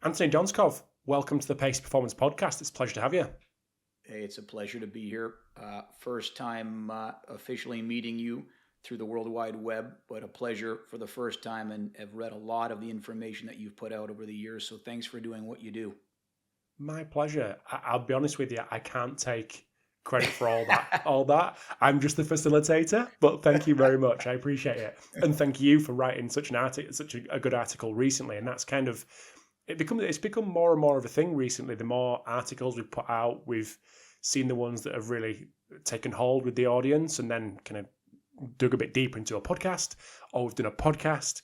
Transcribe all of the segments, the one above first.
Anthony Donskov, welcome to the Pacey Performance Podcast. It's a pleasure to have you. Hey, it's a pleasure to be here. First time officially meeting you through the World Wide Web, but a pleasure for the first time, and have read a lot of the information that you've put out over the years. So thanks for doing what you do. My pleasure. I'll be honest with you, I can't take credit for all that. I'm just the facilitator, but thank you very much. I appreciate it. And thank you for writing such a good article recently. And that's kind of, it's become more and more of a thing recently. The more articles we've put out, we've seen the ones that have really taken hold with the audience and then kind of dug a bit deeper into a podcast, or we've done a podcast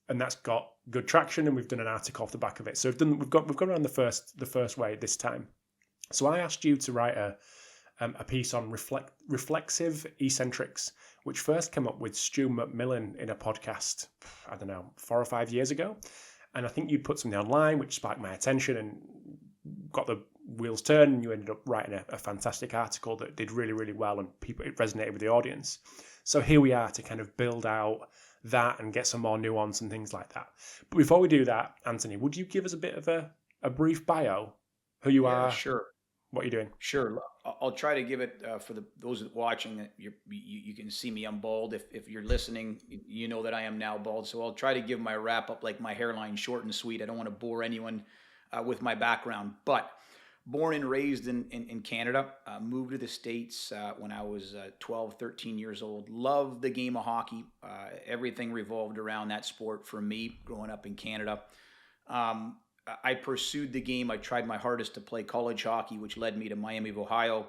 and that's got good traction and we've done an article off the back of it. So we've gone around the first way this time. So I asked you to write a piece on reflexive eccentrics, which first came up with Stu McMillan in a podcast, 4 or 5 years ago. And I think you put something online which sparked my attention and got the wheels turned, and you ended up writing a fantastic article that did really, really well, and it resonated with the audience. So here we are to kind of build out that and get some more nuance and things like that. But before we do that, Anthony, would you give us a bit of a brief bio? Who you are? Sure. What you're doing? Sure. I'll try to give it for those watching. That you can see me. I'm bald. If you're listening, you know that I am now bald. So I'll try to give my wrap up like my hairline, short and sweet. I don't want to bore anyone with my background. But born and raised in Canada, moved to the States when I was 12, 13 years old. Loved the game of hockey. Everything revolved around that sport for me growing up in Canada. I pursued the game. I tried my hardest to play college hockey, which led me to Miami of Ohio.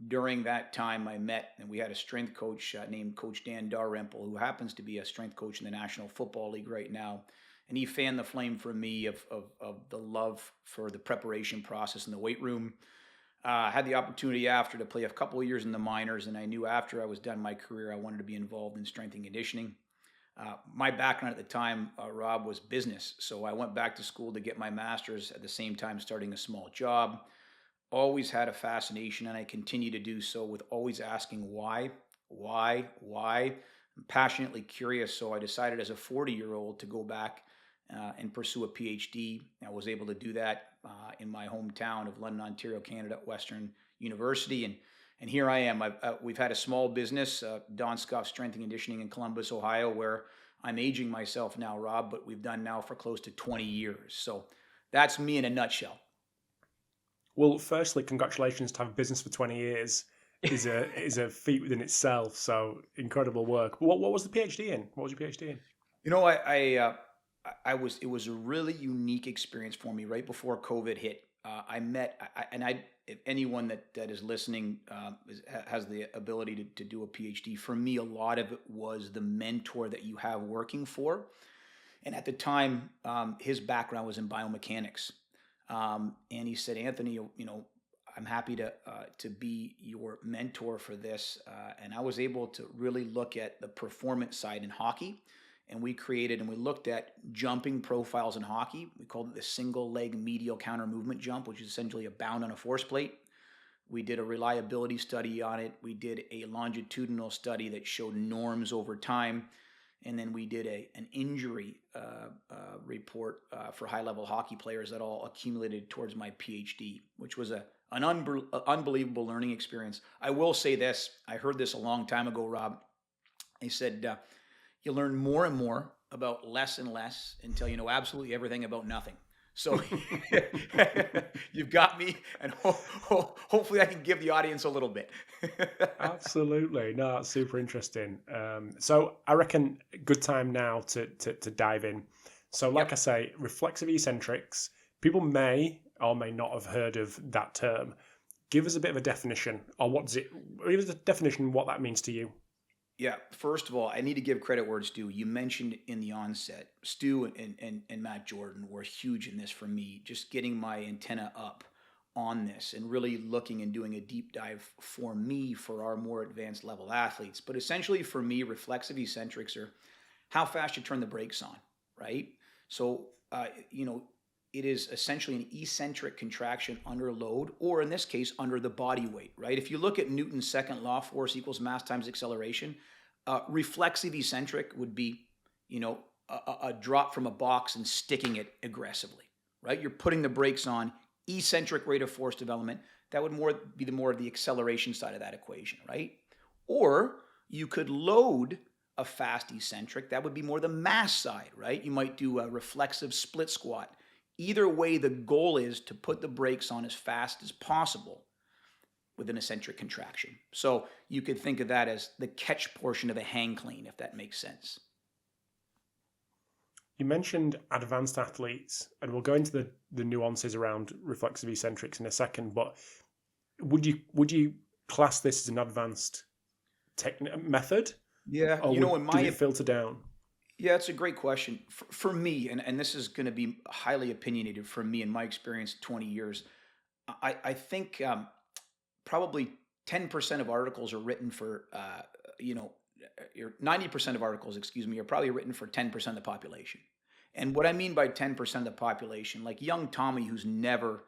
During that time, I met and we had a strength coach named Coach Dan Dalrymple, who happens to be a strength coach in the National Football League right now. And he fanned the flame for me of the love for the preparation process in the weight room. I had the opportunity after to play a couple of years in the minors, and I knew after I was done my career, I wanted to be involved in strength and conditioning. My background at the time, Rob, was business. So I went back to school to get my master's at the same time starting a small job. Always had a fascination, and I continue to do so, with always asking why. I'm passionately curious, so I decided as a 40-year-old to go back and pursue a PhD. I was able to do that in my hometown of London, Ontario, Canada, at Western University. And here I am. We've had a small business, Donskov Strength and Conditioning in Columbus, Ohio, where I'm aging myself now, Rob, but we've done now for close to 20 years. So that's me in a nutshell. Well, firstly, congratulations to have a business for 20 years is a feat within itself. So incredible work. But what was the PhD in? What was your PhD in? You know, it was a really unique experience for me right before COVID hit. If anyone that is listening has the ability to do a PhD, for me, a lot of it was the mentor that you have working for. And at the time, his background was in biomechanics. And he said, Anthony, I'm happy to be your mentor for this. And I was able to really look at the performance side in hockey. And we looked at jumping profiles in hockey. We called it the single leg medial counter movement jump, which is essentially a bound on a force plate. We did a reliability study on it. We did a longitudinal study that showed norms over time. And then we did an injury report for high-level hockey players that all accumulated towards my PhD, which was an unbelievable learning experience. I will say this. I heard this a long time ago, Rob. He said, you learn more and more about less and less until you know absolutely everything about nothing. So you've got me, and hopefully I can give the audience a little bit. Absolutely. No, that's super interesting. So I reckon good time now to dive in. So like I say, reflexive eccentrics, people may or may not have heard of that term. Give us a bit of a definition, or give us a definition what that means to you. Yeah, first of all, I need to give credit where it's due. You mentioned in the onset, Stu and Matt Jordan were huge in this for me, just getting my antenna up on this and really looking and doing a deep dive for me for our more advanced level athletes. But essentially for me, reflexive eccentrics are how fast you turn the brakes on, right? So, it is essentially an eccentric contraction under load, or in this case, under the body weight, right? If you look at Newton's second law, force equals mass times acceleration, reflexive eccentric would be, a drop from a box and sticking it aggressively, right? You're putting the brakes on eccentric rate of force development. That would be the more of the acceleration side of that equation, right? Or you could load a fast eccentric. That would be more the mass side, right? You might do a reflexive split squat. Either way, the goal is to put the brakes on as fast as possible with an eccentric contraction. So you could think of that as the catch portion of a hang clean, if that makes sense. You mentioned advanced athletes, and we'll go into the nuances around reflexive eccentrics in a second, but would you class this as an advanced method? Yeah, Or does it filter down? Yeah, it's a great question. For me, and this is going to be highly opinionated from me in my experience, 20 years, I think probably 10% of articles are written for, 90% of articles, excuse me, are probably written for 10% of the population. And what I mean by 10% of the population, like young Tommy who's never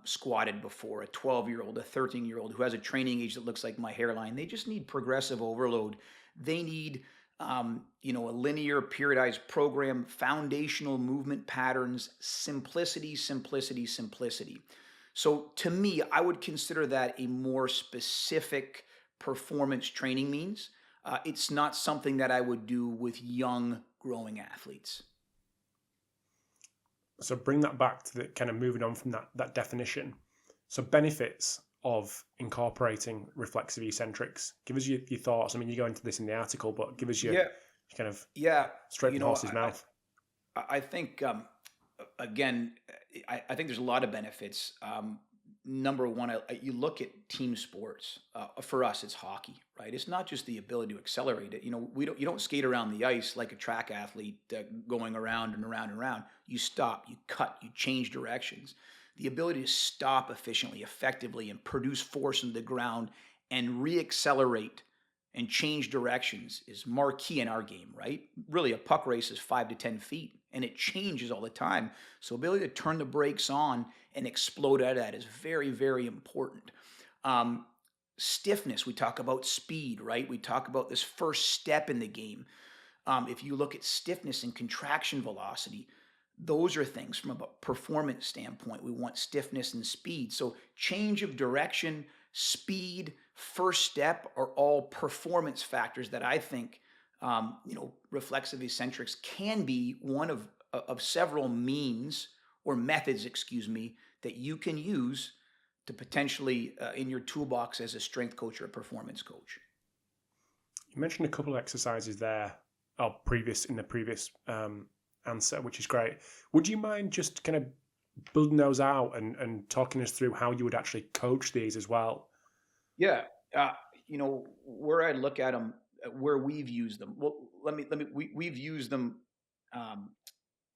squatted before, a 12-year-old, a 13-year-old who has a training age that looks like my hairline, they just need progressive overload. They need, a linear periodized program, foundational movement patterns, simplicity, simplicity, simplicity. So to me, I would consider that a more specific performance training means. It's not something that I would do with young growing athletes. So bring that back to the kind of moving on from that definition. So benefits of incorporating reflexive eccentrics. Give us your thoughts. I mean, you go into this in the article, but give us your kind of straight from the horse's mouth. I think, again, I think there's a lot of benefits. Number one, you look at team sports. For us, it's hockey, right? It's not just the ability to accelerate it. You don't skate around the ice like a track athlete going around and around and around. You stop, you cut, you change directions. The ability to stop efficiently, effectively, and produce force in the ground and reaccelerate and change directions is marquee in our game, right? Really, a puck race is 5 to 10 feet, and it changes all the time. So ability to turn the brakes on and explode out of that is very, very important. Stiffness, we talk about speed, right? We talk about this first step in the game. If you look at stiffness and contraction velocity, those are things from a performance standpoint. We want stiffness and speed. So change of direction, speed, first step are all performance factors that I think, reflexive eccentrics can be one of several means or methods, that you can use to potentially in your toolbox as a strength coach or a performance coach. You mentioned a couple of exercises there, in the previous answer, which is great. Would you mind just kind of building those out and talking us through how you would actually coach these as well? Yeah. Where I look at them, where we've used them. Well, we've used them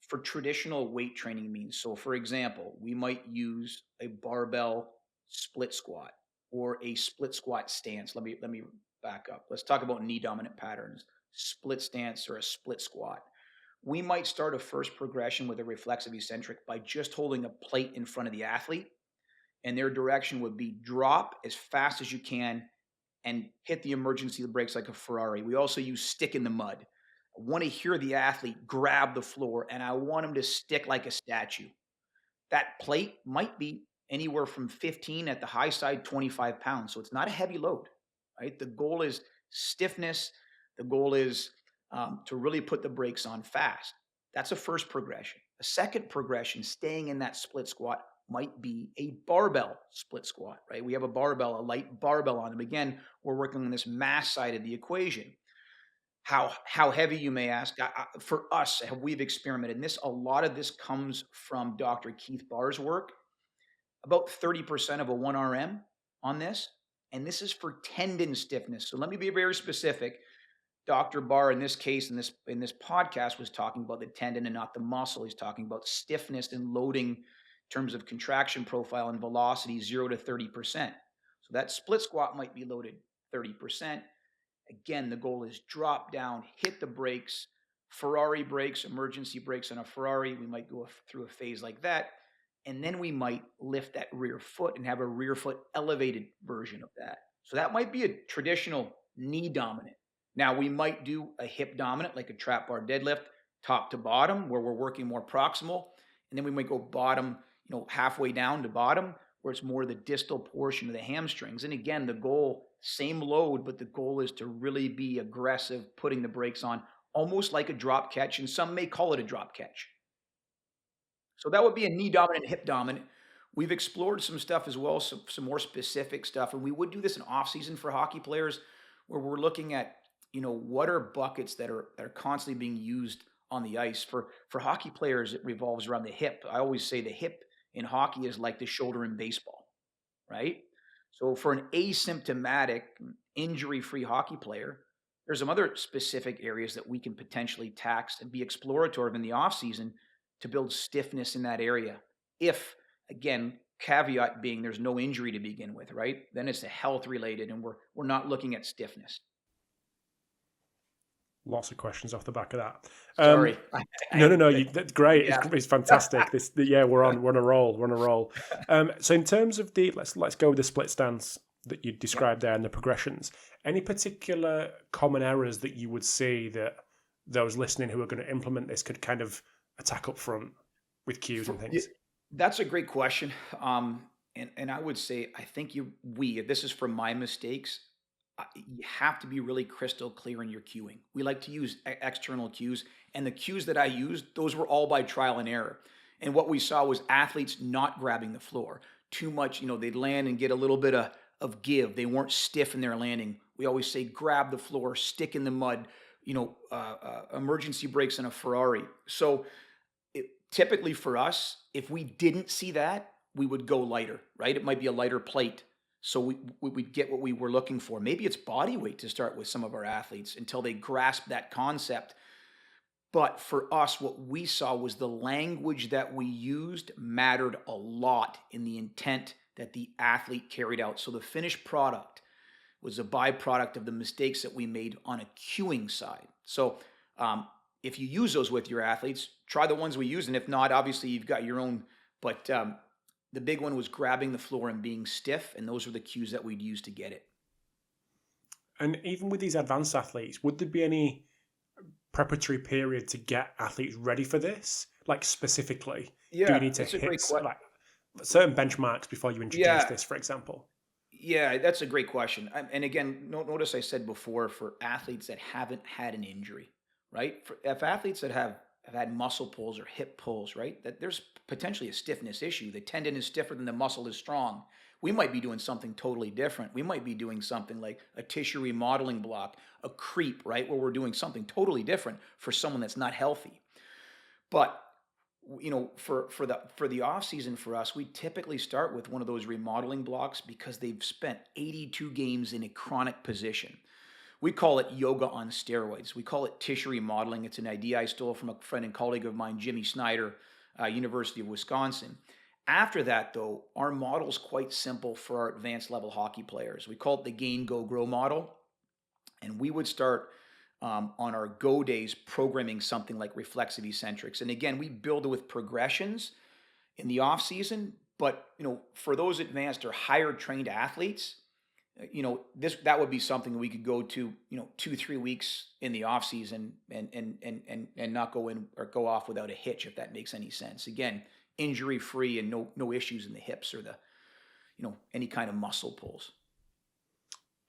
for traditional weight training means. So for example, we might use a barbell split squat or a split squat stance. Let me back up. Let's talk about knee dominant patterns, split stance or a split squat. We might start a first progression with a reflexive eccentric by just holding a plate in front of the athlete, and their direction would be drop as fast as you can and hit the emergency brakes like a Ferrari. We also use stick in the mud. I want to hear the athlete grab the floor, and I want them to stick like a statue. That plate might be anywhere from 15 at the high side, 25 pounds. So it's not a heavy load, right? The goal is stiffness. The goal is to really put the brakes on fast. That's a first progression. A second progression, staying in that split squat, might be a barbell split squat, right? We have a barbell, a light barbell on them. Again, we're working on this mass side of the equation. How heavy, you may ask? For us, we've experimented, and a lot of this comes from Dr. Keith Barr's work. About 30% of a 1RM on this, and this is for tendon stiffness. So let me be very specific. Dr. Barr, in this case, in this podcast, was talking about the tendon and not the muscle. He's talking about stiffness and loading in terms of contraction profile and velocity, 0 to 30%. So that split squat might be loaded 30%. Again, the goal is drop down, hit the brakes, Ferrari brakes, emergency brakes on a Ferrari. We might go through a phase like that. And then we might lift that rear foot and have a rear foot elevated version of that. So that might be a traditional knee dominant. Now, we might do a hip dominant, like a trap bar deadlift, top to bottom, where we're working more proximal. And then we might go bottom, halfway down to bottom, where it's more the distal portion of the hamstrings. And again, the goal, same load, but the goal is to really be aggressive, putting the brakes on, almost like a drop catch. And some may call it a drop catch. So that would be a knee dominant, hip dominant. We've explored some stuff as well, some more specific stuff. And we would do this in off season for hockey players where we're looking at, what are buckets that are constantly being used on the ice. For hockey players, it revolves around the hip. I always say the hip in hockey is like the shoulder in baseball, right? So for an asymptomatic, injury-free hockey player, there's some other specific areas that we can potentially tax and be explorative in the offseason to build stiffness in that area. If, again, caveat being there's no injury to begin with, right? Then it's a health related and we're not looking at stiffness. Lots of questions off the back of that. Sorry. No. That's great. Yeah. It's fantastic. We're on a roll. So in terms of let's go with the split stance that you described there and the progressions. Any particular common errors that you would see that those listening who are going to implement this could kind of attack up front with cues and things? That's a great question. And I would say, I think if this is from my mistakes, you have to be really crystal clear in your cueing. We like to use external cues, and the cues that I used, those were all by trial and error. And what we saw was athletes not grabbing the floor too much. They'd land and get a little bit of give. They weren't stiff in their landing. We always say, grab the floor, stick in the mud, emergency brakes in a Ferrari. So typically for us, if we didn't see that, we would go lighter, right? It might be a lighter plate. So we'd get what we were looking for. Maybe it's body weight to start with some of our athletes until they grasp that concept. But for us, what we saw was the language that we used mattered a lot in the intent that the athlete carried out. So the finished product was a byproduct of the mistakes that we made on a cueing side. So if you use those with your athletes, try the ones we use. And if not, obviously you've got your own. But the big one was grabbing the floor and being stiff. And those were the cues that we'd use to get it. And even with these advanced athletes, would there be any preparatory period to get athletes ready for this? Like specifically, do you need to hit like certain benchmarks before you introduce this, for example? Yeah, that's a great question. And again, notice I said before for athletes that haven't had an injury, right? If athletes that have had muscle pulls or hip pulls, right, that there's potentially a stiffness issue. The tendon is stiffer than the muscle is strong. We might be doing something totally different. We might be doing something like a tissue remodeling block, a creep, right, where we're doing something totally different for someone that's not healthy. But for the off season for us, we typically start with one of those remodeling blocks because they've spent 82 games in a chronic position. We call it yoga on steroids. We call it tissue remodeling. It's an idea I stole from a friend and colleague of mine, Jimmy Snyder, University of Wisconsin. After that, though, our model is quite simple for our advanced level hockey players. We call it the gain, go, grow model. And we would start on our go days programming something like Reflexive Ecentrics. And again, we build it with progressions in the off season. But for those advanced or higher trained athletes, that would be something we could go to 2-3 weeks in the off season and not go in or go off without a hitch, if that makes any sense. Again, injury free and no issues in the hips or the any kind of muscle pulls.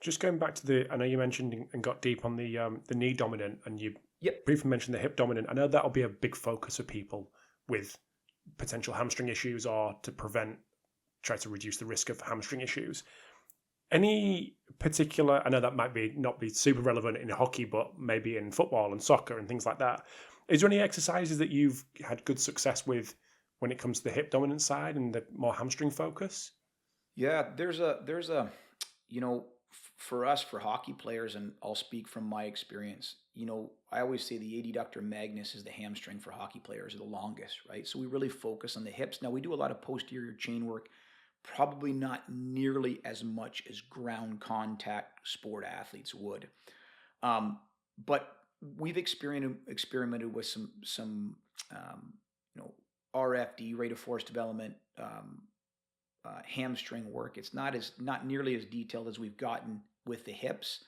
Just going back to I know you mentioned and got deep on the knee dominant, and you briefly mentioned the hip dominant. I know that'll be a big focus of people with potential hamstring issues or to try to reduce the risk of hamstring issues. Any particular, I know that might not be super relevant in hockey, but maybe in football and soccer and things like that. Is there any exercises that you've had good success with when it comes to the hip dominant side and the more hamstring focus? Yeah, there's a for us, for hockey players, and I'll speak from my experience, I always say the adductor magnus is the hamstring for hockey players, the longest, right? So we really focus on the hips. Now we do a lot of posterior chain work, probably not nearly as much as ground contact sport athletes would. But we've experimented with some RFD, rate of force development, hamstring work. It's not nearly as detailed as we've gotten with the hips.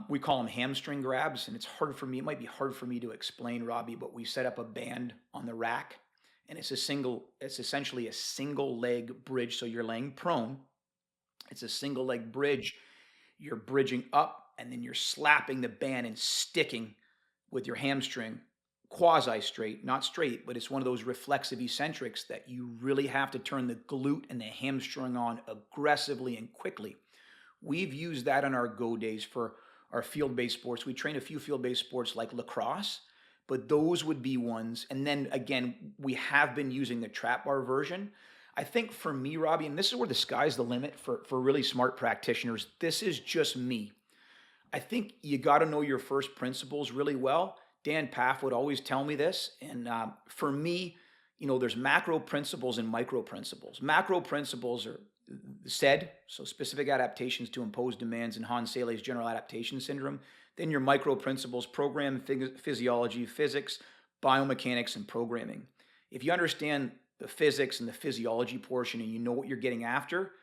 We call them hamstring grabs, and it might be hard for me to explain, Robbie, but we set up a band on the rack, and it's essentially a single leg bridge. So you're laying prone. It's a single leg bridge. You're bridging up, and then you're slapping the band and sticking with your hamstring quasi straight, not straight, but it's one of those reflexive eccentrics that you really have to turn the glute and the hamstring on aggressively and quickly. We've used that on our go days for our field-based sports. We train a few field-based sports like lacrosse, but those would be ones. And then again, we have been using the trap bar version. I think for me, Robbie, and this is where the sky's the limit for really smart practitioners, this is just me. I think you got to know your first principles really well. Dan Paff would always tell me this. And for me, there's macro principles and micro principles. Macro principles are SAID, so specific adaptations to impose demands in Hans Selye's general adaptation syndrome. Then your micro principles, program, physiology, physics, biomechanics, and programming. If you understand the physics and the physiology portion and you know what you're getting after,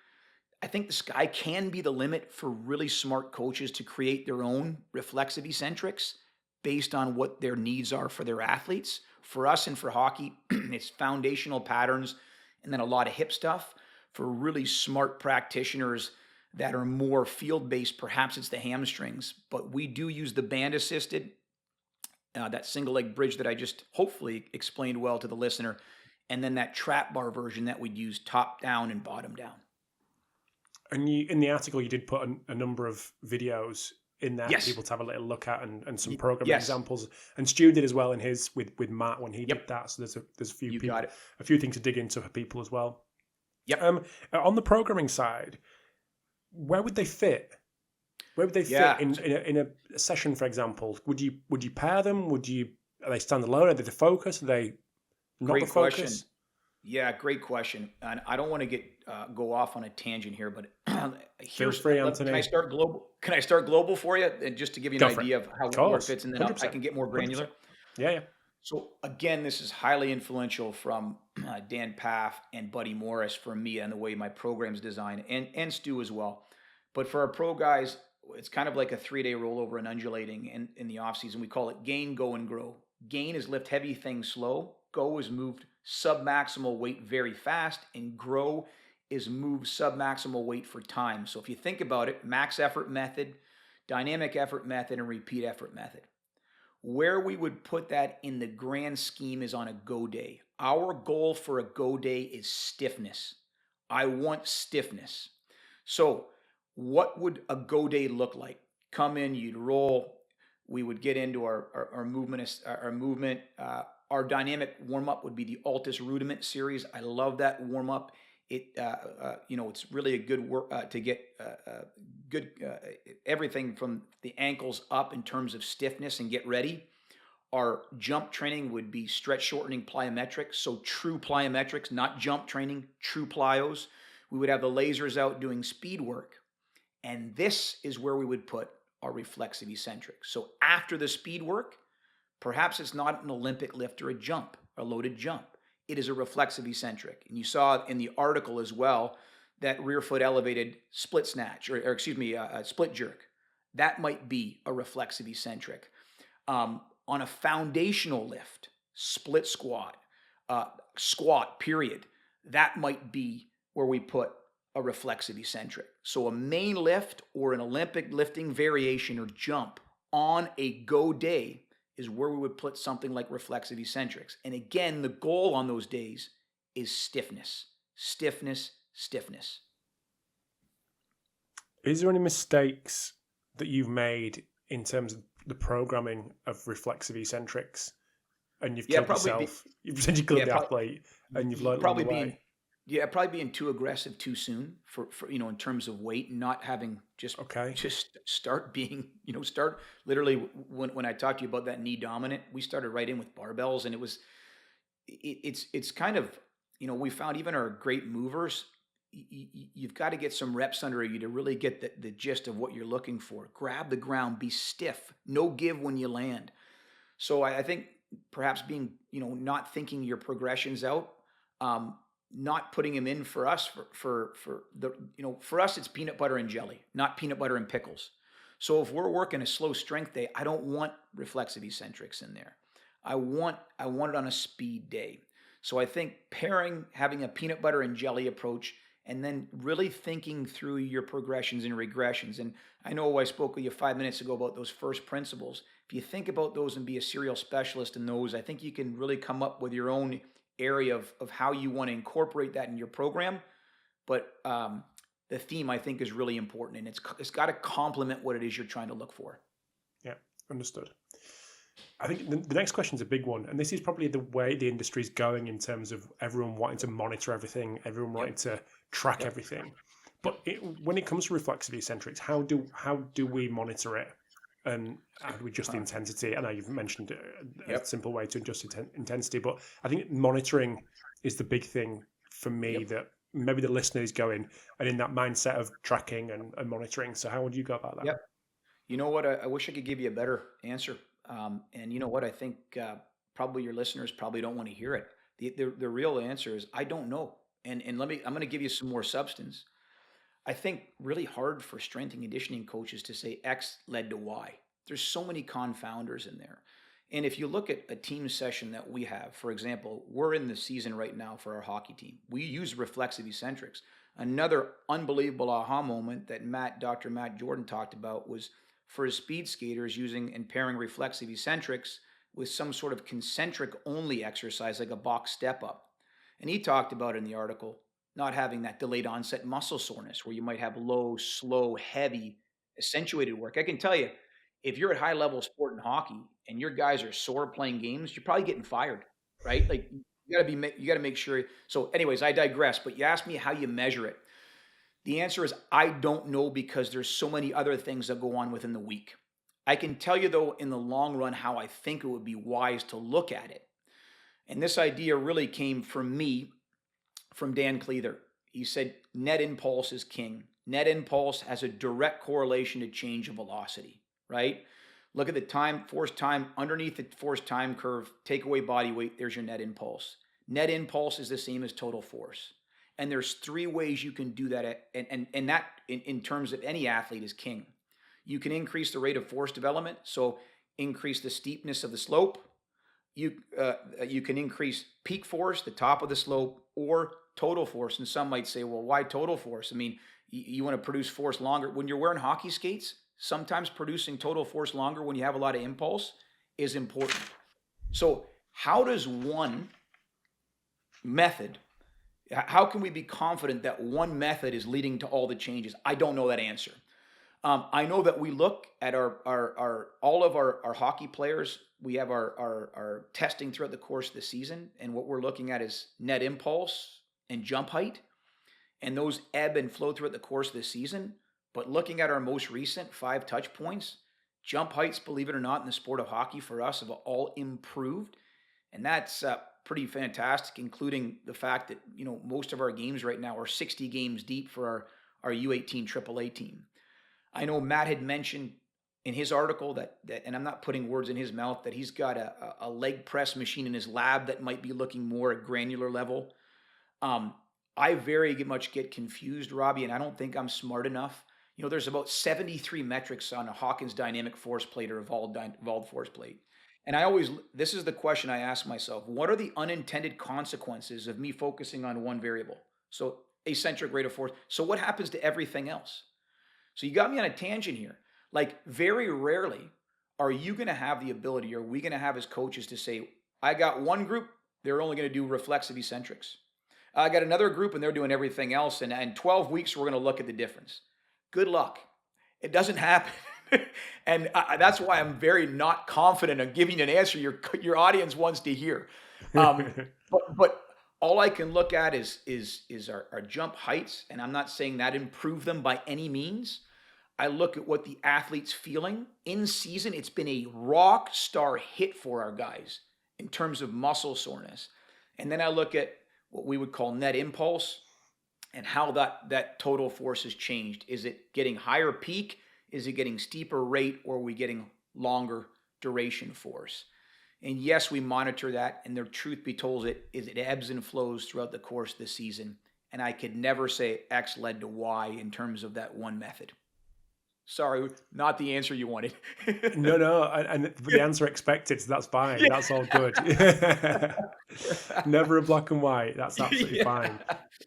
I think the sky can be the limit for really smart coaches to create their own reflexive eccentrics based on what their needs are for their athletes. For us and for hockey, it's foundational patterns and then a lot of hip stuff. For really smart practitioners that are more field-based, perhaps it's the hamstrings, but we do use the band-assisted, that single leg bridge that I just hopefully explained well to the listener, and then that trap bar version that we'd use top down and bottom down. And in the article, you did put a number of videos in there for people to have a little look at and some programming examples. And Stu did as well in his with Matt when he did that. So there's a few things to dig into for people as well. Yep. On the programming side, where would they fit? Where would they fit in a session, for example? Would you pair them? Are they standalone? Are they the focus? Are they not Great the focus? Question. Yeah, great question. And I don't want to go off on a tangent here, but Feel free, Anthony. Can I start global? Can I start global for you, and just to give you an idea of how it fits, and then I can get more granular. 100%. Yeah. So again, this is highly influential from Dan Paff and Buddy Morris for me and the way my program's designed, and Stu as well. But for our pro guys, it's kind of like a 3-day rollover and undulating in the off season. We call it gain, go, and grow. Gain is lift heavy things slow. Go is moved submaximal weight very fast, and grow is move submaximal weight for time. So if you think about it, max effort method, dynamic effort method, and repeat effort method. Where we would put that in the grand scheme is on a go day. Our goal for a go day is stiffness. I want stiffness. So what would a go day look like? Come in, you'd roll. We would get into our movement. Our dynamic warm-up would be the Altus Rudiment series. I love that warm-up. It's really a good work to get everything from the ankles up in terms of stiffness and get ready. Our jump training would be stretch shortening plyometrics, so true plyometrics, not jump training, true plyos. We would have the lasers out doing speed work, and this is where we would put our reflexive eccentric. So after the speed work, perhaps it's not an Olympic lift or a loaded jump. It is a reflexive eccentric. And you saw in the article as well that rear foot elevated split snatch, a split jerk. That might be a reflexive eccentric. On a foundational lift, split squat, period, that might be where we put a reflexive eccentric. So a main lift or an Olympic lifting variation or jump on a go day is where we would put something like reflexive eccentrics. And again, the goal on those days is stiffness, stiffness, stiffness. Is there any mistakes that you've made in terms of the programming of reflexive eccentrics? And you've killed yourself. You've said you killed the athlete, and you've learned along the way. Probably being too aggressive too soon for in terms of weight, and not having just start being, start literally when I talked to you about that knee dominant, we started right in with barbells, and it's kind of, we found even our great movers, you've got to get some reps under you to really get the gist of what you're looking for. Grab the ground, be stiff, no give when you land. So I think perhaps being, not thinking your progressions out, not putting them in for us for us, it's peanut butter and jelly, not peanut butter and pickles. So if we're working a slow strength day, I don't want reflexive eccentrics in there. I want it on a speed day. So I think having a peanut butter and jelly approach, and then really thinking through your progressions and regressions. And I know I spoke with you 5 minutes ago about those first principles. If you think about those and be a serial specialist in those, I think you can really come up with your own area of how you want to incorporate that in your program. But the theme, I think, is really important, and it's got to complement what it is you're trying to look for. Yeah, understood. I think the next question is a big one, and this is probably the way the industry is going in terms of everyone wanting to monitor everything, everyone wanting to track everything. But when it comes to reflexive eccentrics, how do we monitor it, and how do we adjust the intensity? I know you've mentioned a simple way to adjust intensity, but I think monitoring is the big thing for me that maybe the listener is going and in that mindset of tracking and monitoring. So how would you go about that? Yep. You know what? I wish I could give you a better answer. And you know what? I think probably your listeners probably don't want to hear it. The real answer is I don't know. And I'm going to give you some more substance. I think really hard for strength and conditioning coaches to say X led to Y. There's so many confounders in there. And if you look at a team session that we have, for example, we're in the season right now for our hockey team. We use reflexive eccentrics. Another unbelievable aha moment that Dr. Matt Jordan talked about was for his speed skaters using and pairing reflexive eccentrics with some sort of concentric only exercise like a box step up. And he talked about in the article not having that delayed onset muscle soreness where you might have low, slow, heavy, accentuated work. I can tell you, if you're at high level sport and hockey and your guys are sore playing games, you're probably getting fired, right? Like you got to make sure. So anyways, I digress, but you asked me how you measure it. The answer is I don't know because there's so many other things that go on within the week. I can tell you though, in the long run, how I think it would be wise to look at it. And this idea really came from me, from Dan Cleather. He said, net impulse is king. Net impulse has a direct correlation to change of velocity, right? Look at the force time, underneath the force time curve, take away body weight, there's your net impulse. Net impulse is the same as total force. And there's 3 ways you can do that. And that, in terms of any athlete, is king. You can increase the rate of force development. So increase the steepness of the slope. You can increase peak force, the top of the slope, or total force. And some might say, well, why total force? I mean, you want to produce force longer. When you're wearing hockey skates, sometimes producing total force longer when you have a lot of impulse is important. So how does one method, how can we be confident that one method is leading to all the changes? I don't know that answer. I know that we look at all of our hockey players. We have our testing throughout the course of the season, and what we're looking at is net impulse and jump height, and those ebb and flow throughout the course of the season. But looking at our most recent 5 touch points, jump heights, believe it or not, in the sport of hockey for us have all improved, and that's pretty fantastic, including the fact that most of our games right now are 60 games deep for our U18 AAA team. I know Matt had mentioned in his article that and I'm not putting words in his mouth, that he's got a leg press machine in his lab that might be looking more at granular level. I very much get confused, Robbie, and I don't think I'm smart enough. There's about 73 metrics on a Hawkins dynamic force plate or evolved force plate. And this is the question I ask myself: what are the unintended consequences of me focusing on one variable? So eccentric rate of force. So what happens to everything else? So you got me on a tangent here. Like, very rarely are you going to have the ability, or are we going to have as coaches to say, I got one group, they're only going to do reflexive eccentrics. I got another group and they're doing everything else. And in 12 weeks, we're going to look at the difference. Good luck. It doesn't happen. And that's why I'm very not confident of giving an answer your audience wants to hear. But all I can look at is our jump heights. And I'm not saying that improved them by any means. I look at what the athlete's feeling. In season, it's been a rock star hit for our guys in terms of muscle soreness. And then I look at what we would call net impulse and how that total force has changed. Is it getting higher peak? Is it getting steeper rate? Or are we getting longer duration force? And yes, we monitor that. And the truth be told, it ebbs and flows throughout the course of the season. And I could never say X led to Y in terms of that one method. Sorry, not the answer you wanted. No, and the answer expected, so that's fine. Yeah. That's all good. Never a black and white. That's absolutely Yeah. fine.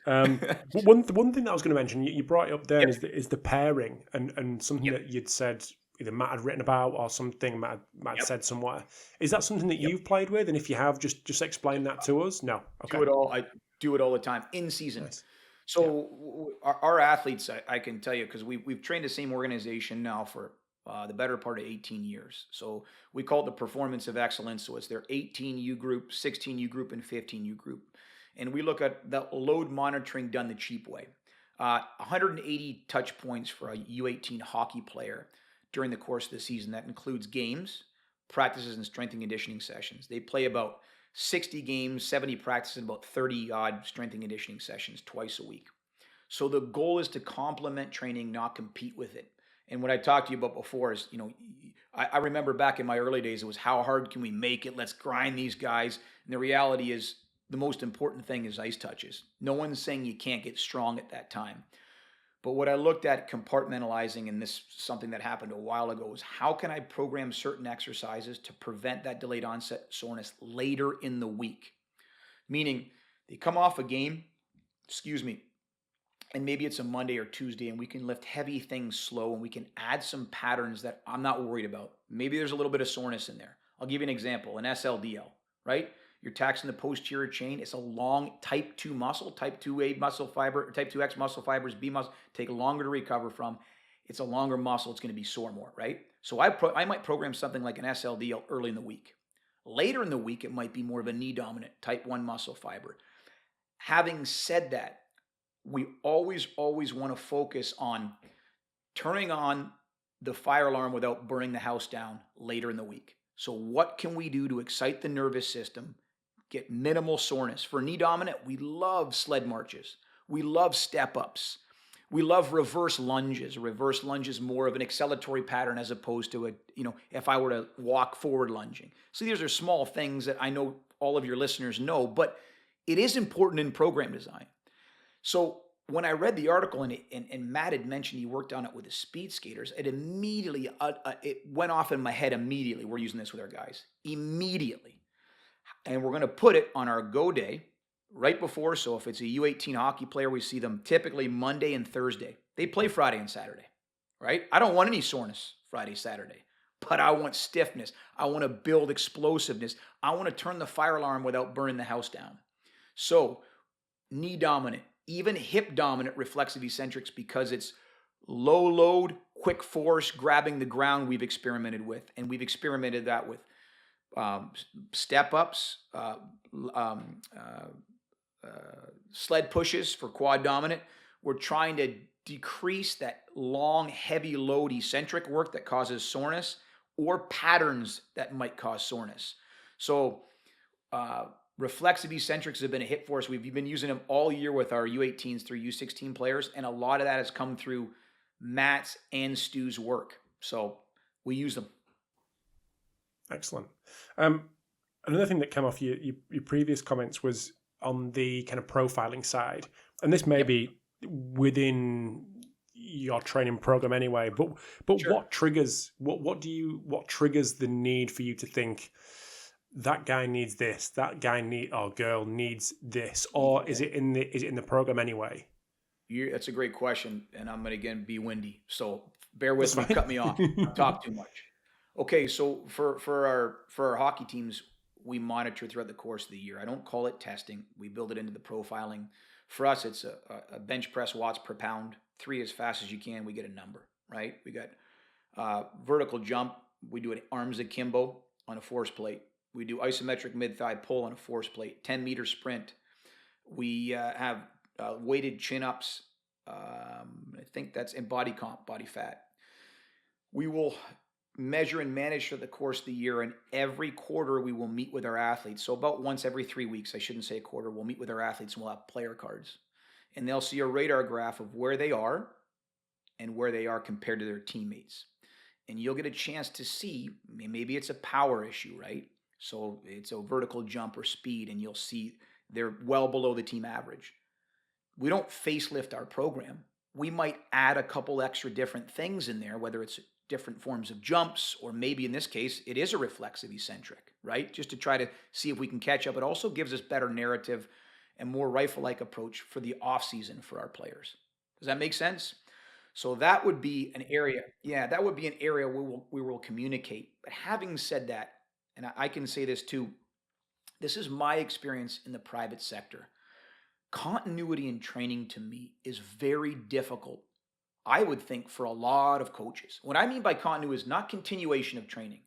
But one thing that I was going to mention, you brought it up there, Yep. is the pairing, and something Yep. that you'd said either Matt had written about or something Matt had Yep. said somewhere. Is that something that Yep. you've played with? And if you have, just explain that to us. No, Do okay, it all. I do it all the time in season. nice. So Yeah, our athletes, I can tell you, because we've trained the same organization now for the better part of 18 years. So we call it the Performance of Excellence. So it's their 18U group, 16U group, and 15U group. And we look at the load monitoring done the cheap way. 180 touch points for a U18 hockey player during the course of the season. That includes games, practices, and strength and conditioning sessions. They play about 60 games, 70 practices, and about 30 odd strength and conditioning sessions twice a week. So the goal is to complement training, not compete with it. And what I talked to you about before is, I remember back in my early days, it was how hard can we make it? Let's grind these guys. And the reality is the most important thing is ice touches. No one's saying you can't get strong at that time. But what I looked at compartmentalizing, and this is something that happened a while ago, is how can I program certain exercises to prevent that delayed onset soreness later in the week? Meaning they come off a game, and maybe it's a Monday or Tuesday, and we can lift heavy things slow, and we can add some patterns that I'm not worried about. Maybe there's a little bit of soreness in there. I'll give you an example, an SLDL, right? You're taxing the posterior chain. It's a long type 2 muscle, type 2A muscle fiber, or type 2X muscle fibers, B muscle, take longer to recover from. It's a longer muscle. It's going to be sore more, right? So I might program something like an SLDL early in the week. Later in the week, it might be more of a knee dominant type 1 muscle fiber. Having said that, we always want to focus on turning on the fire alarm without burning the house down later in the week. So what can we do to excite the nervous system, get minimal soreness? For knee dominant, we love sled marches. We love step ups. We love reverse lunges. A reverse lunge is more of an acceleratory pattern as opposed to if I were to walk forward lunging. So these are small things that I know all of your listeners know, but it is important in program design. So when I read the article and Matt had mentioned he worked on it with the speed skaters, it immediately, it went off in my head immediately. We're using this with our guys. Immediately. And we're going to put it on our go day right before. So if it's a U18 hockey player, we see them typically Monday and Thursday. They play Friday and Saturday, right? I don't want any soreness Friday, Saturday, but I want stiffness. I want to build explosiveness. I want to turn the fire alarm without burning the house down. So knee dominant, even hip dominant reflexive eccentrics, because it's low load, quick force, grabbing the ground we've experimented with. And we've experimented that with step ups, sled pushes for quad dominant. We're trying to decrease that long, heavy load eccentric work that causes soreness or patterns that might cause soreness. So reflexive eccentrics have been a hit for us. We've been using them all year with our U18s through U16 players, and a lot of that has come through Matt's and Stu's work. So we use them. Excellent. Another thing that came off your previous comments was on the kind of profiling side, and this may be within your training program anyway. But Sure. what triggers what triggers the need for you to think that guy needs this, that guy or girl needs this, or is it in the program anyway? That's a great question, and I'm going to again be windy, so bear with me. Cut me off. I talk too much. Okay, so for our hockey teams, we monitor throughout the course of the year. I don't call it testing. We build it into the profiling. For us, it's a bench press watts per pound, 3 as fast as you can. We get a number, right? We got vertical jump. We do an arms akimbo on a force plate. We do isometric mid-thigh pull on a force plate, 10-meter sprint. We have weighted chin-ups. I think that's in body comp, body fat. We will measure and manage for the course of the year, and every quarter we will meet with our athletes. So about once every 3 weeks, I shouldn't say a quarter, we'll meet with our athletes and we'll have player cards. And they'll see a radar graph of where they are and where they are compared to their teammates. And you'll get a chance to see, maybe it's a power issue, right? So it's a vertical jump or speed, and you'll see they're well below the team average. We don't facelift our program. we might add a couple extra different things in there, whether it's different forms of jumps, or maybe in this case, it is a reflexive eccentric, right? Just to try to see if we can catch up. It also gives us better narrative and more rifle-like approach for the off season for our players. Does that make sense? So that would be an area. Yeah, that would be an area where we will communicate. But having said that, and I can say this too, this is my experience in the private sector. Continuity in training to me is very difficult, I would think, for a lot of coaches. What I mean by continuity is not continuation of training.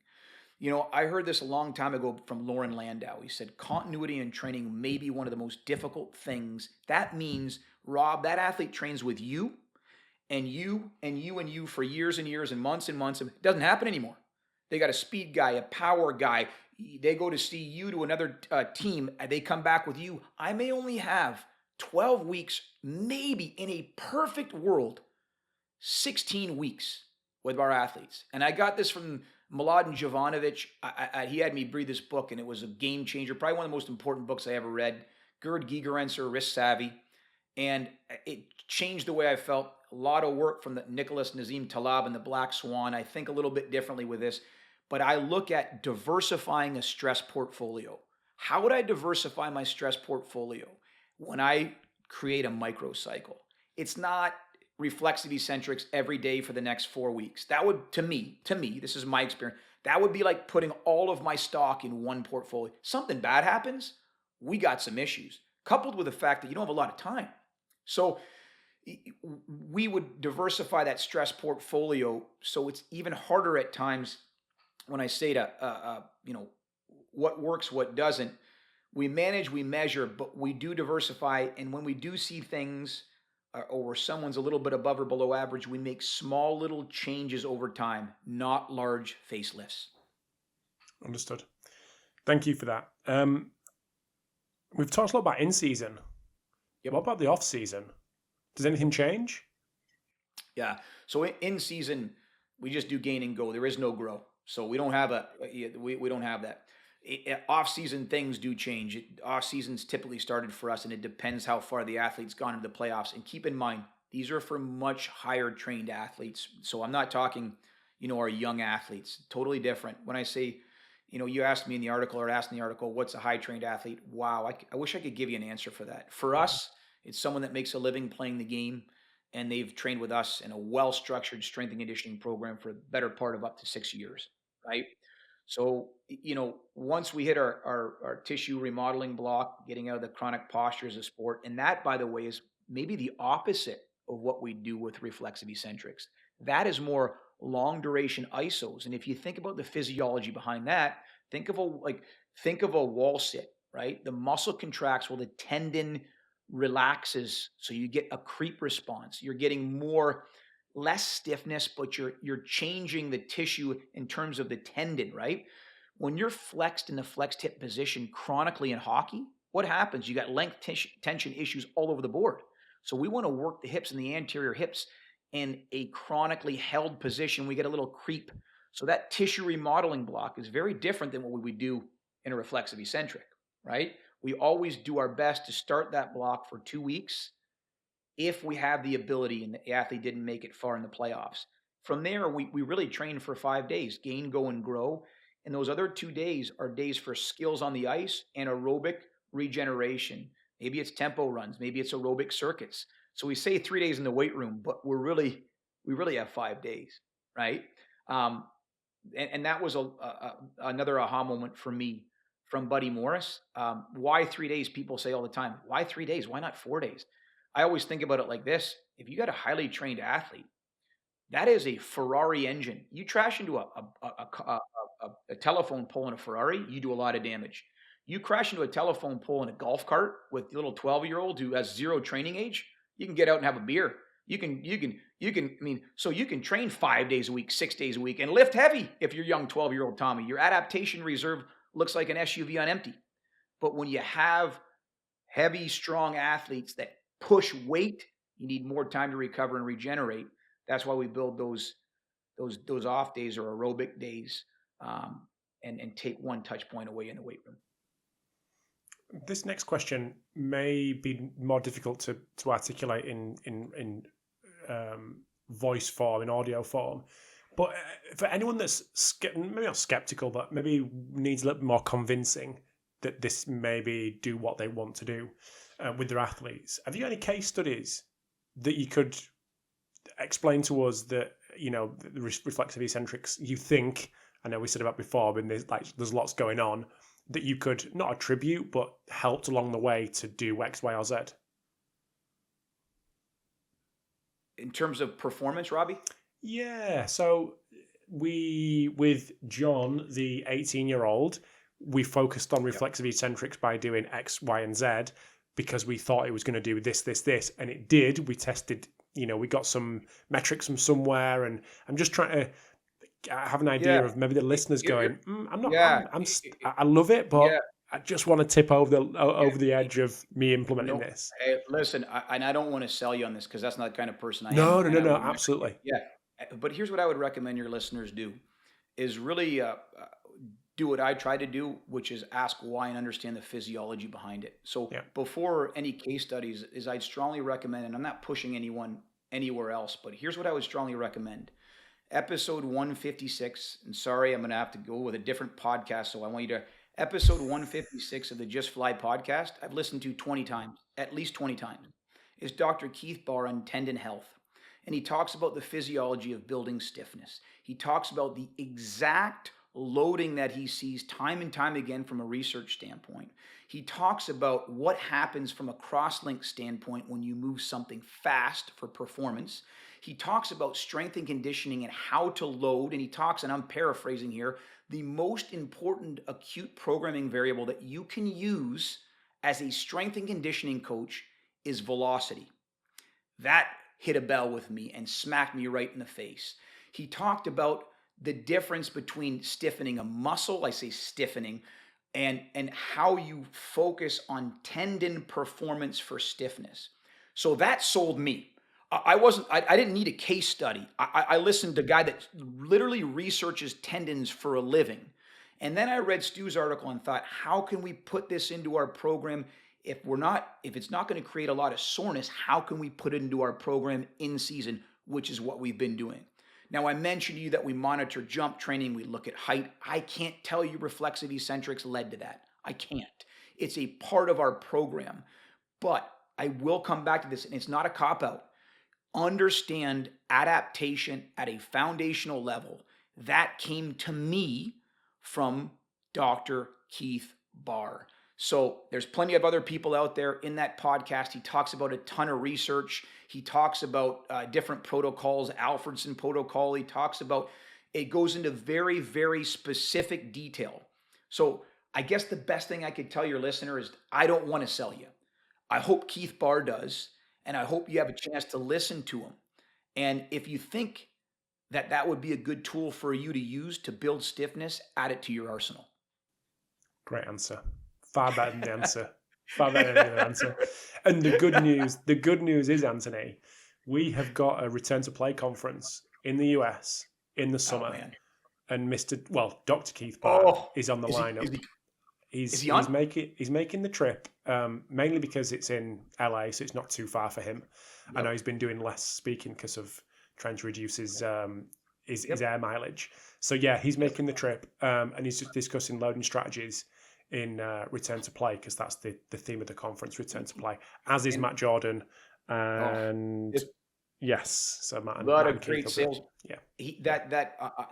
I heard this a long time ago from Lauren Landau. He said continuity in training may be one of the most difficult things. That means, Rob, that athlete trains with you and you and you and you for years and years and months. It doesn't happen anymore. They got a speed guy, a power guy. They go to see you to another team, and they come back with you. I may only have 12 weeks, maybe in a perfect world, 16 weeks with our athletes. And I got this from Mladen Jovanovic. He had me read this book, and it was a game changer, probably one of the most important books I ever read. Gerd Gigerenzer, Risk Savvy. And it changed the way I felt. A lot of work from the Nicholas Nazim Taleb and the Black Swan. I think a little bit differently with this, but I look at diversifying a stress portfolio. How would I diversify my stress portfolio when I create a microcycle? It's not reflexive eccentrics every day for the next 4 weeks. That would, to me, this is my experience, that would be like putting all of my stock in one portfolio. Something bad happens, we got some issues, coupled with the fact that you don't have a lot of time. So we would diversify that stress portfolio, so it's even harder at times when I say to, what works, what doesn't. We manage, we measure, but we do diversify. And when we do see things or where someone's a little bit above or below average, we make small little changes over time, not large facelifts. Understood. Thank you for that. We've talked a lot about in-season. Yep. What about the off-season? Does anything change? Yeah. So in season, we just do gain and go. There is no grow. So we don't have we don't have that. Off-season things do change. Off-seasons typically started for us, and it depends how far the athlete's gone into the playoffs. And keep in mind, these are for much higher trained athletes. So I'm not talking, our young athletes. Totally different. When I say, you asked me in the article, or asked in the article, what's a high trained athlete? Wow, I wish I could give you an answer for that. For us, it's someone that makes a living playing the game, and they've trained with us in a well-structured strength and conditioning program for the better part of up to 6 years, right? So, once we hit our tissue remodeling block, getting out of the chronic postures of sport, and that, by the way, is maybe the opposite of what we do with reflexive eccentrics. That is more long duration isos. And if you think about the physiology behind that, think of a wall sit, right? The muscle contracts while the tendon relaxes, so you get a creep response. You're getting less stiffness, but you're changing the tissue in terms of the tendon, right? When you're flexed in the flexed hip position chronically in hockey, what happens? You got length tension issues all over the board. So we want to work the hips and the anterior hips in a chronically held position. We get a little creep. So that tissue remodeling block is very different than what we would do in a reflexive eccentric, right? We always do our best to start that block for 2 weeks if we have the ability and the athlete didn't make it far in the playoffs. From there, we really train for 5 days, gain, go, and grow. And those other 2 days are days for skills on the ice and aerobic regeneration. Maybe it's tempo runs, maybe it's aerobic circuits. So we say 3 days in the weight room, but we really have 5 days, right? And that was another aha moment for me from Buddy Morris. Why 3 days? People say all the time, why 3 days? Why not 4 days? I always think about it like this. If you got a highly trained athlete, that is a Ferrari engine. You crash into a telephone pole in a Ferrari, you do a lot of damage. You crash into a telephone pole in a golf cart with a little 12-year-old who has zero training age, you can get out and have a beer. You can train 5 days a week, 6 days a week, and lift heavy if you're young 12-year-old Tommy. Your adaptation reserve looks like an SUV on empty. But when you have heavy, strong athletes that push weight, you need more time to recover and regenerate. That's why we build those off days or aerobic days, and take one touch point away in the weight room. This next question may be more difficult to articulate in voice form, in audio form. But for anyone that's maybe not skeptical, but maybe needs a little bit more convincing that this maybe do what they want to do with their athletes, have you got any case studies that you could explain to us that, the reflexive eccentrics you think, I know we said about before, but there's lots going on, that you could not attribute, but helped along the way to do X, Y, or Z? In terms of performance, Robbie? Yeah. So with John, the 18-year-old, we focused on reflexive eccentrics by doing X, Y, and Z because we thought it was going to do this, and it did. We tested, we got some metrics from somewhere, and I'm just trying to have an idea of maybe the listeners going, I'm not, I love it, but I just want to tip over the edge of me implementing this. Hey, listen, and I don't want to sell you on this because that's not the kind of person I am. No, absolutely. Yeah. But here's what I would recommend your listeners do is really do what I try to do, which is ask why and understand the physiology behind it. So before any case studies is I'd strongly recommend, and I'm not pushing anyone anywhere else, but here's what I would strongly recommend. Episode 156, and sorry, I'm going to have to go with a different podcast. So I want you to, episode 156 of the Just Fly podcast, I've listened to 20 times, at least 20 times, is Dr. Keith Barr on tendon health. And he talks about the physiology of building stiffness. He talks about the exact loading that he sees time and time again from a research standpoint. He talks about what happens from a cross-link standpoint when you move something fast for performance. He talks about strength and conditioning and how to load. And he talks, and I'm paraphrasing here, the most important acute programming variable that you can use as a strength and conditioning coach is velocity. That hit a bell with me and smacked me right in the face. He talked about the difference between stiffening a muscle, I say stiffening, and how you focus on tendon performance for stiffness. So that sold me. I didn't need a case study. I listened to a guy that literally researches tendons for a living. And then I read Stu's article and thought, how can we put this into our program? If it's not going to create a lot of soreness, how can we put it into our program in season, which is what we've been doing. Now, I mentioned to you that we monitor jump training. We look at height. I can't tell you reflexive eccentrics led to that. I can't. It's a part of our program. But I will come back to this, and it's not a cop-out. Understand adaptation at a foundational level. That came to me from Dr. Keith Barr. So there's plenty of other people out there in that podcast. He talks about a ton of research. He talks about different protocols, Alfredson protocol. He talks about, it goes into very, very specific detail. So I guess the best thing I could tell your listener is I don't want to sell you. I hope Keith Barr does, and I hope you have a chance to listen to him. And if you think that that would be a good tool for you to use to build stiffness, add it to your arsenal. Great answer. Far better than the answer. Far better than the answer. And the good news is, Anthony, we have got a return to play conference in the US in the summer. And Dr. Keith Barr is on the lineup. He's making the trip, mainly because it's in LA, so it's not too far for him. Yep. I know he's been doing less speaking because of trying to reduce his air mileage. So yeah, he's making the trip, and he's just discussing loading strategies in return to play, because that's the theme of the conference, return to play, as is Matt Jordan. And yes, so Matt and a lot Matt of great sales. Yeah,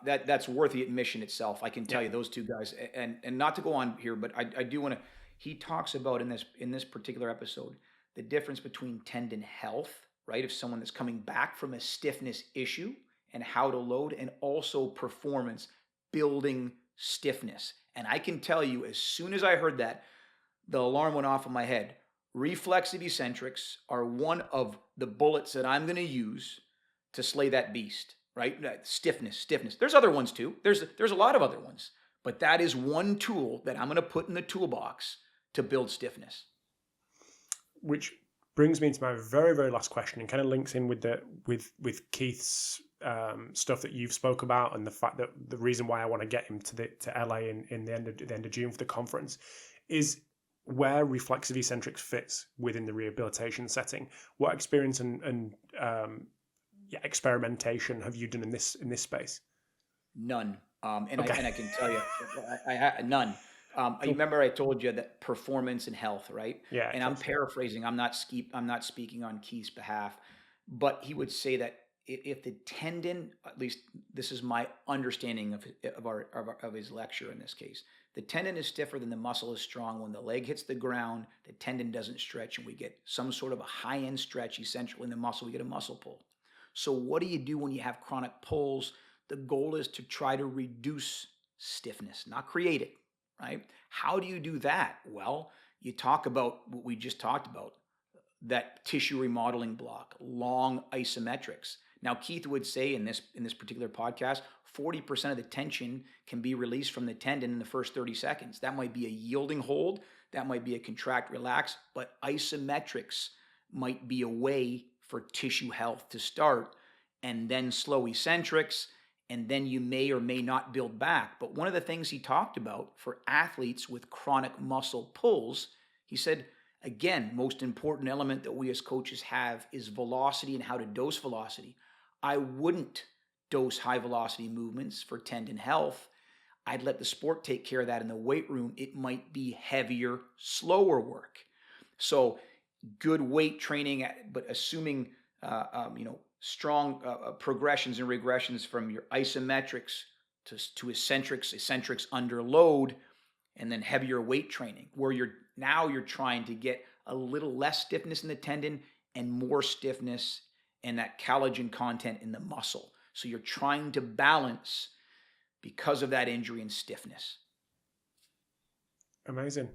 that's worth the admission itself. I can tell you those two guys, and not to go on here, but I do want to. He talks about in this particular episode the difference between tendon health, right, if someone that's coming back from a stiffness issue, and how to load, and also performance building stiffness. And I can tell you, as soon as I heard that, the alarm went off in my head. Reflexive eccentrics are one of the bullets that I'm going to use to slay that beast, right? Stiffness. There's other ones too. There's a lot of other ones, but that is one tool that I'm going to put in the toolbox to build stiffness. Which brings me into my very, very last question, and kind of links in with Keith's stuff that you've spoke about, and the fact that the reason why I want to get him to LA in the end of June for the conference is where reflexive eccentrics fits within the rehabilitation setting. What experience and experimentation have you done in this space? None. And Okay. I can tell you, none. You Cool. remember I told you that performance and health, right? Yeah, of And I'm course. paraphrasing. I'm not speaking on Keith's behalf, but he would say that if the tendon, at least this is my understanding of his lecture in this case, the tendon is stiffer than the muscle is strong. When the leg hits the ground, the tendon doesn't stretch, and we get some sort of a high end stretch. Essentially, in the muscle, we get a muscle pull. So, what do you do when you have chronic pulls? The goal is to try to reduce stiffness, not create it, right? How do you do that? Well, you talk about what we just talked about, that tissue remodeling block, long isometrics. Now, Keith would say in this particular podcast, 40% of the tension can be released from the tendon in the first 30 seconds. That might be a yielding hold, that might be a contract relax, but isometrics might be a way for tissue health to start, and then slow eccentrics, and then you may or may not build back. But one of the things he talked about for athletes with chronic muscle pulls, he said, again, most important element that we as coaches have is velocity and how to dose velocity. I wouldn't dose high velocity movements for tendon health. I'd let the sport take care of that in the weight room. It might be heavier, slower work. So good weight training, but assuming strong progressions and regressions from your isometrics to eccentrics under load, and then heavier weight training, where you're trying to get a little less stiffness in the tendon and more stiffness and that collagen content in the muscle. So you're trying to balance because of that injury and stiffness. Amazing.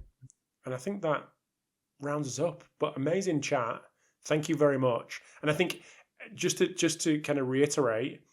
And I think that rounds us up. But amazing chat. Thank you very much. And I think just to kind of reiterate,